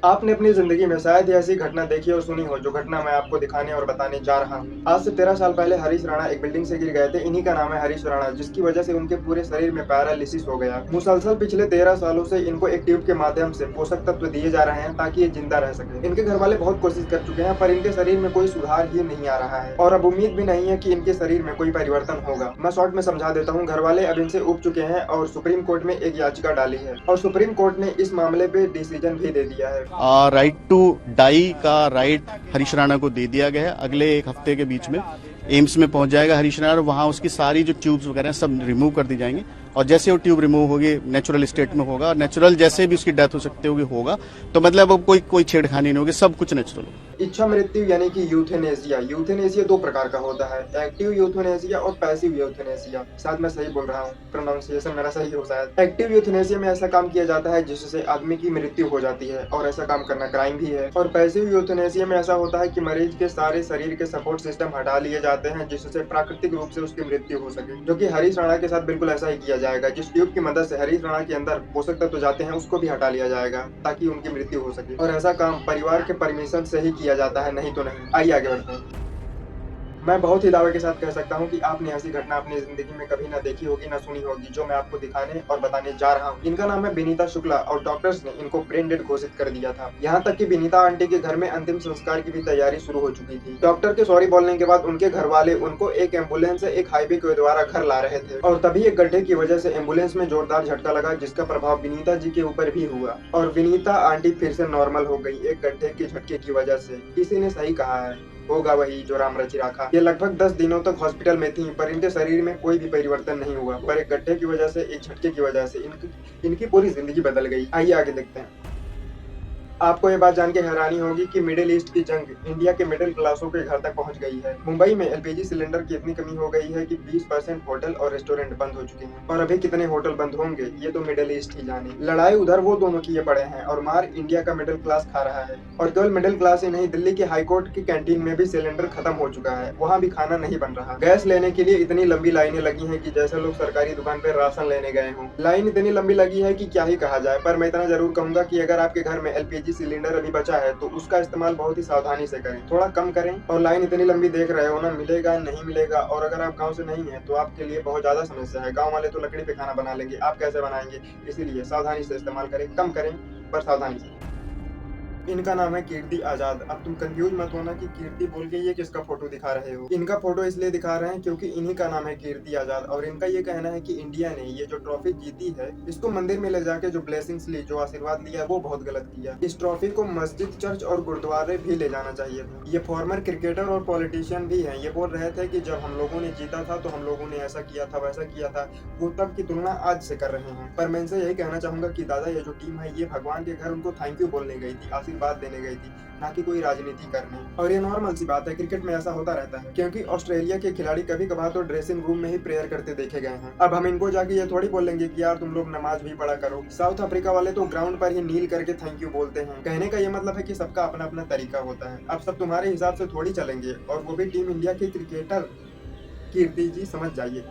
आपने अपनी ज़िंदगी में शायद ही ऐसी घटना देखी और सुनी हो, जो घटना मैं आपको दिखाने और बताने जा रहा हूँ। आज से 13 साल पहले हरीश राणा एक बिल्डिंग से गिर गए थे। इन्हीं का नाम है हरीश राणा, जिसकी वजह से उनके पूरे शरीर में पैरालिसिस हो गया। मुसलसल पिछले 13 सालों से इनको एक ट्यूब के माध्यम से पोषक तत्व दिए जा रहे हैं, ताकि ये जिंदा रह सके। इनके घर वाले बहुत कोशिश कर चुके हैं, पर इनके शरीर में कोई सुधार ही नहीं आ रहा है और अब उम्मीद भी नहीं है कि इनके शरीर में कोई परिवर्तन होगा। मैं शॉर्ट में समझा देता हूँ। घर वाले अब इनसे ऊब चुके हैं और सुप्रीम कोर्ट में एक याचिका डाली है और सुप्रीम कोर्ट ने इस मामले पे डिसीजन भी दे दिया है। राइट टू डाई का राइट हरीश राणा को दे दिया गया है। अगले एक हफ्ते के बीच में एम्स में पहुंच जाएगा हरीश राणा और वहां उसकी सारी जो ट्यूब्स वगैरह सब रिमूव कर दी जाएंगी और जैसे वो ट्यूब रिमूव होगी नेचुरल स्टेट में होगा, नेचुरल जैसे भी उसकी डेथ हो सकती होगी होगा, तो मतलब अब कोई छेड़खानी नहीं होगी, सब कुछ नेचुरल होगा। इच्छा मृत्यु यानी कि यूथेनेसिया। यूथेनेसिया दो प्रकार का होता है, एक्टिव यूथेनेसिया और पैसिव यूथेनेसिया। शायद मैं सही बोल रहा हूँ, प्रोनाउंसिएशन मेरा सही हो शायद। एक्टिव यूथेनेसिया में ऐसा काम किया जाता है जिससे आदमी की मृत्यु हो जाती है और ऐसा काम करना क्राइम भी है। और पैसिव यूथेनेसिया में ऐसा होता है कि मरीज के सारे शरीर के सपोर्ट सिस्टम हटा लिए जाते हैं, जिससे प्राकृतिक रूप से उसकी मृत्यु हो सके, जो कि हरीश राणा के साथ बिल्कुल ऐसा ही किया जाएगा। जिस ट्यूब की मदद से हरीश राणा के अंदर पोषक तत्व जाते हैं, उसको भी हटा लिया जाएगा ताकि उनकी मृत्यु हो सके। और ऐसा काम परिवार के परमिशन से ही किया जाता है, नहीं तो नहीं। आइए आगे बढ़ते हैं। मैं बहुत ही दावे के साथ कह सकता हूँ कि आपने ऐसी घटना अपनी जिंदगी में कभी ना देखी होगी, ना सुनी होगी, जो मैं आपको दिखाने और बताने जा रहा हूँ। इनका नाम है विनीता शुक्ला और डॉक्टर्स ने इनको ब्रेन डेड घोषित कर दिया था। यहाँ तक कि विनीता आंटी के घर में अंतिम संस्कार की भी तैयारी शुरू हो चुकी थी। डॉक्टर के सॉरी बोलने के बाद उनके घर वाले उनको एक एम्बुलेंस से एक हाईवे के द्वारा घर ला रहे थे और तभी एक गड्ढे की वजह से एम्बुलेंस में जोरदार झटका लगा, जिसका प्रभाव विनीता जी के ऊपर भी हुआ और विनीता आंटी फिर से नॉर्मल हो गई, एक गड्ढे के झटके की वजह से। किसी ने सही कहा है, होगा वही जो राम रचि राखा। ये लगभग 10 दिनों तक हॉस्पिटल में थी, पर इनके शरीर में कोई भी परिवर्तन नहीं हुआ, पर एक गड्ढे की वजह से, एक झटके की वजह से इनकी पूरी जिंदगी बदल गई। आइए आगे देखते हैं। आपको ये बात जान के हैरानी होगी कि मिडिल ईस्ट की जंग इंडिया के मिडिल क्लासों के घर तक पहुंच गई है। मुंबई में एलपीजी सिलेंडर की इतनी कमी हो गई है कि 20% होटल और रेस्टोरेंट बंद हो चुके हैं और अभी कितने होटल बंद होंगे ये तो मिडिल ईस्ट ही जाने। लड़ाई उधर वो दोनों किए पड़े हैं और मार इंडिया का मिडिल क्लास खा रहा है। और केवल मिडिल क्लास ही नहीं, दिल्ली के हाईकोर्ट की कैंटीन में भी सिलेंडर खत्म हो चुका है, वहाँ भी खाना नहीं बन रहा। गैस लेने के लिए इतनी लंबी लाइनें लगी है कि जैसे लोग सरकारी दुकान पे राशन लेने गए हों। लाइन इतनी लंबी लगी है कि क्या ही कहा जाए, पर मैं इतना जरूर कहूंगा कि अगर आपके घर में एलपीजी सिलेंडर अभी है तो उसका इस्तेमाल बहुत ही सावधानी से करें, थोड़ा कम करें। और लाइन इतनी लंबी देख रहे हो ना, मिलेगा नहीं मिलेगा। और अगर आप गांव से नहीं है तो आपके लिए बहुत ज्यादा समस्या है। गांव वाले तो लकड़ी पे खाना बना लेंगे, आप कैसे बनाएंगे? इसीलिए सावधानी से इस्तेमाल करें, कम करें पर सावधानी से। इनका नाम है कीर्ति आजाद। अब तुम कंफ्यूज मत होना कि कीर्ति बोल के ये किसका फोटो दिखा रहे हो। इनका फोटो इसलिए दिखा रहे हैं क्योंकि इन्हीं का नाम है कीर्ति आजाद और इनका ये कहना है कि इंडिया ने ये जो ट्रॉफी जीती है, इसको मंदिर में ले जाके जो ब्लेसिंग्स ली, जो आशीर्वाद लिया, वो बहुत गलत किया। इस ट्रॉफी को मस्जिद, चर्च और गुरुद्वारे भी ले जाना चाहिए था। ये फॉर्मर क्रिकेटर और पॉलिटिशियन भी है। ये बोल रहे थे कि जब हम लोगों ने जीता था तो हम लोगों ने ऐसा किया था, वैसा किया था। वो तब की तुलना आज से कर रहे हैं। पर मैं इनसे यही कहना चाहूंगा कि दादा, ये जो टीम है ये भगवान के घर उनको थैंक यू बोलने गई थी, आशीर्वाद देने गई थी, ना कि कोई राजनीति करने। और ये नॉर्मल सी बात है, क्रिकेट में ऐसा होता रहता है, क्योंकि ऑस्ट्रेलिया के खिलाड़ी कभी कभार तो ड्रेसिंग रूम में ही प्रेयर करते देखे गए हैं। अब हम इनको जाके ये थोड़ी बोलेंगे कि यार तुम लोग नमाज भी पढ़ा करो। साउथ अफ्रीका वाले तो ग्राउंड पर ही नील करके थैंक यू बोलते हैं। कहने का ये मतलब है कि सबका अपना अपना तरीका होता है। अब सब तुम्हारे हिसाब से थोड़ी चलेंगे, और वो भी टीम इंडिया के क्रिकेटर। कीर्ति जी समझ जाइए।